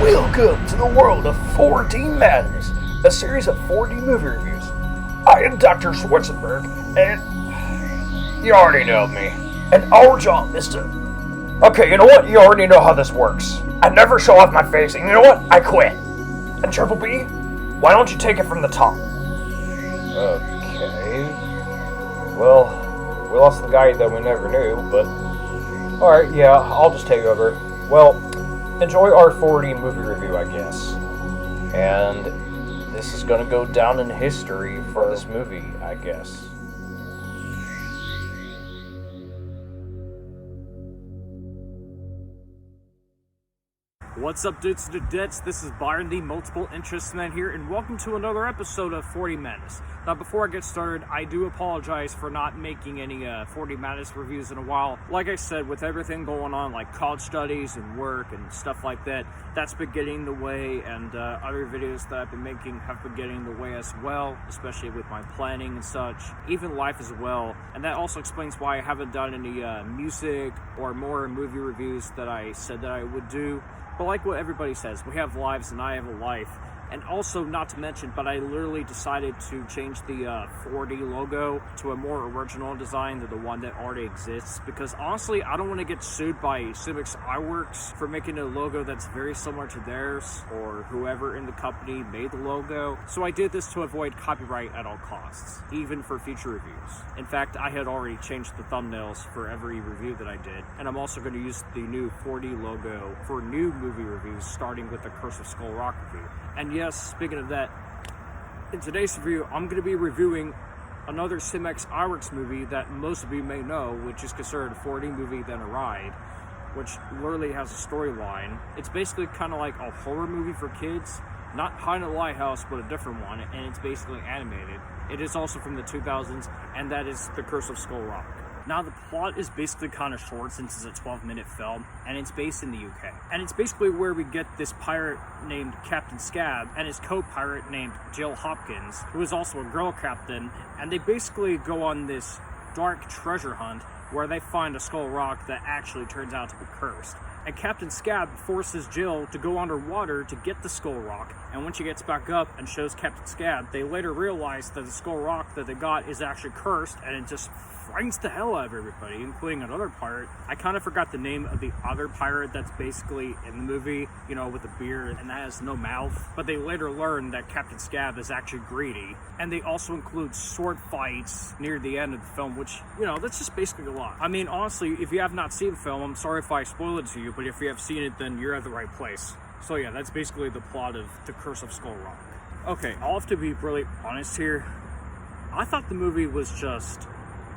Welcome to the world of 4D Madness, a series of 4D movie reviews. I am Dr. Schwarzenberg, and you already know me. And our job is to... Okay, you know what? You already know how this works. I never show off my face, and you know what? I quit. And Triple B, why don't you take it from the top? Okay. Well, we lost the guy that we never knew, but... Alright, yeah, I'll just take over. Well, enjoy our 4D movie review, I guess. And this is gonna go down in history for this movie, I guess. What's up, dudes and dudettes? This is Byron, the Multiple Interest Man here, and welcome to another episode of 4D Madness. Now, before I get started, I do apologize for not making any 4D Madness reviews in a while. Like I said, with everything going on, like college studies and work and stuff like that, that's been getting in the way, and other videos that I've been making have been getting in the way as well, especially with my planning and such, even life as well. And that also explains why I haven't done any music or more movie reviews that I said that I would do. But like what everybody says, we have lives and I have a life. And also, not to mention, but I literally decided to change the 4D logo to a more original design than the one that already exists. Because honestly, I don't want to get sued by Civics iWorks for making a logo that's very similar to theirs, or whoever in the company made the logo. So I did this to avoid copyright at all costs, even for future reviews. In fact, I had already changed the thumbnails for every review that I did. And I'm also going to use the new 4D logo for new movie reviews, starting with the Curse of Skull Rock review. And yes, speaking of that, in today's review, I'm going to be reviewing another Cimex iWorks movie that most of you may know, which is considered a 4D movie than a ride, which literally has a storyline. It's basically kind of like a horror movie for kids, not Hide in the Lighthouse, but a different one, and it's basically animated. It is also from the 2000s, and that is The Curse of Skull Rock. Now, the plot is basically kind of short since it's a 12-minute film, and it's based in the UK. And it's basically where we get this pirate named Captain Scab and his co-pirate named Jill Hopkins, who is also a girl captain, and they basically go on this dark treasure hunt where they find a skull rock that actually turns out to be cursed. And Captain Scab forces Jill to go underwater to get the skull rock, and when she gets back up and shows Captain Scab, they later realize that the skull rock that they got is actually cursed, and it just frightens the hell out of everybody, including another pirate. I kind of forgot the name of the other pirate that's basically in the movie, you know, with a beard and that has no mouth. But they later learn that Captain Scab is actually greedy. And they also include sword fights near the end of the film, which, you know, that's just basically a lot. I mean, honestly, if you have not seen the film, I'm sorry if I spoiled it to you, but if you have seen it, then you're at the right place. So yeah, that's basically the plot of The Curse of Skull Rock. Okay, I'll have to be really honest here. I thought the movie was just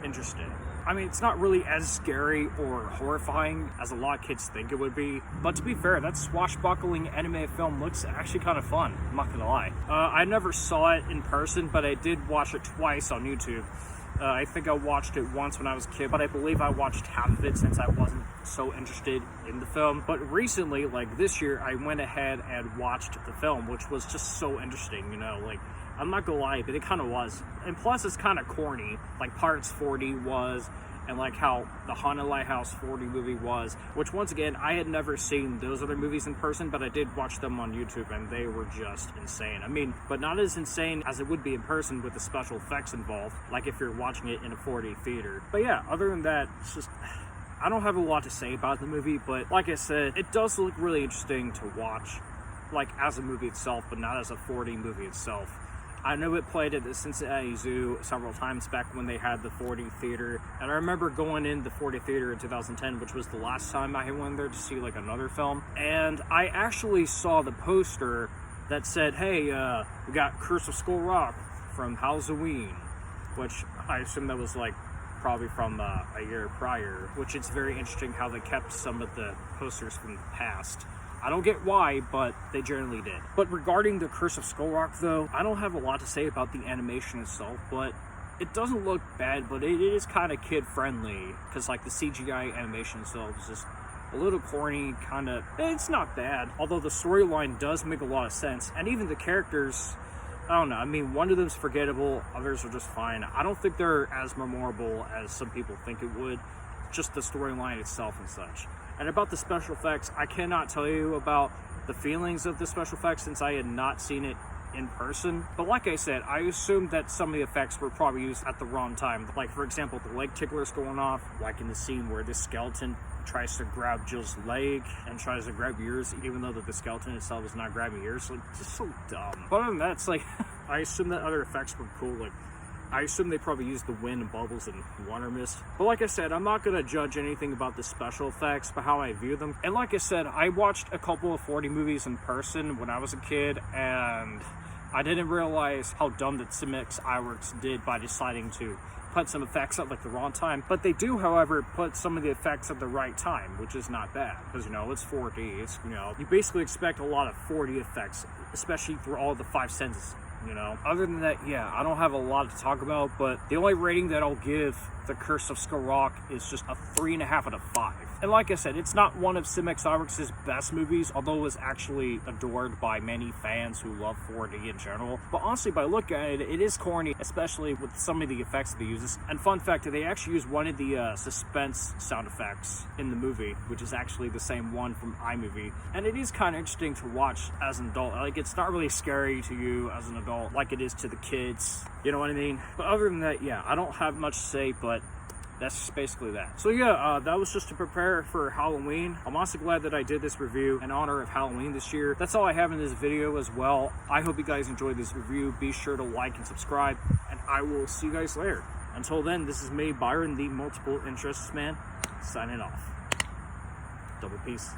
interesting. I mean, it's not really as scary or horrifying as a lot of kids think it would be, but to be fair, that swashbuckling anime film looks actually kind of fun, I'm not gonna lie. I never saw it in person, but I did watch it twice on YouTube. I think I watched it once when I was a kid, but I believe I watched half of it since I wasn't so interested in the film. But recently, like this year, I went ahead and watched the film, which was just so interesting, you know, like, I'm not gonna lie, but it kind of was. And plus, it's kind of corny, like Pirates 4D was, and like how the Haunted Lighthouse 4D movie was, which once again, I had never seen those other movies in person, but I did watch them on YouTube, and they were just insane. I mean, but not as insane as it would be in person with the special effects involved, like if you're watching it in a 4D theater. But yeah, other than that, it's just... I don't have a lot to say about the movie, but like I said, it does look really interesting to watch, like as a movie itself, but not as a 4D movie itself. I know it played at the Cincinnati Zoo several times back when they had the 4D theater, and I remember going in the 4D theater in 2010, which was the last time I went there to see like another film, and I actually saw the poster that said, hey, we got Curse of Skull Rock from Halloween, which I assume that was like probably from a year prior, which it's very interesting how they kept some of the posters from the past. I don't get why, but they generally did. But regarding the Curse of Skull Rock, though, I don't have a lot to say about the animation itself, but it doesn't look bad, but it is kind of kid-friendly, because, like, the CGI animation itself is just a little corny, kind of... It's not bad, although the storyline does make a lot of sense, and even the characters... I don't know, I mean, one of them's forgettable, others are just fine. I don't think they're as memorable as some people think it would, just the storyline itself and such. And about the special effects, I cannot tell you about the feelings of the special effects since I had not seen it in person. But like I said, I assumed that some of the effects were probably used at the wrong time. Like, for example, the leg ticklers going off, like in the scene where this skeleton tries to grab Jill's leg and tries to grab ears, even though the skeleton itself is not grabbing ears. Like, just so dumb. But other than that, it's like, I assume that other effects were cool. Like, I assume they probably used the wind and bubbles and water mist. But like I said, I'm not going to judge anything about the special effects, but how I view them. And like I said, I watched a couple of 4D movies in person when I was a kid, and I didn't realize how dumb that Cinemex Iwerks did by deciding to put some effects at like the wrong time. But they do, however, put some of the effects at the right time, which is not bad. Because, you know, it's 4D. It's, you know, you basically expect a lot of 4D effects, especially through all the 5 senses. You know, other than that, yeah, I don't have a lot to talk about, but the only rating that I'll give The Curse of Skull Rock is just a 3.5 out of 5. And like I said, it's not one of Cinemex Iwerks' best movies, although it was actually adored by many fans who love 4D in general. But honestly, by looking at it, it is corny, especially with some of the effects that they use. And fun fact, they actually use one of the suspense sound effects in the movie, which is actually the same one from iMovie. And it is kind of interesting to watch as an adult. Like, it's not really scary to you as an adult like it is to the kids, you know what I mean? But other than that, yeah, I don't have much to say, but that's just basically that. So yeah, that was just to prepare for Halloween. I'm honestly glad that I did this review in honor of Halloween this year. That's all I have in this video as well. I hope you guys enjoyed this review. Be sure to like and subscribe, and I will see you guys later. Until then, this is me, Byron, the Multiple Interests Man, signing off. Double peace.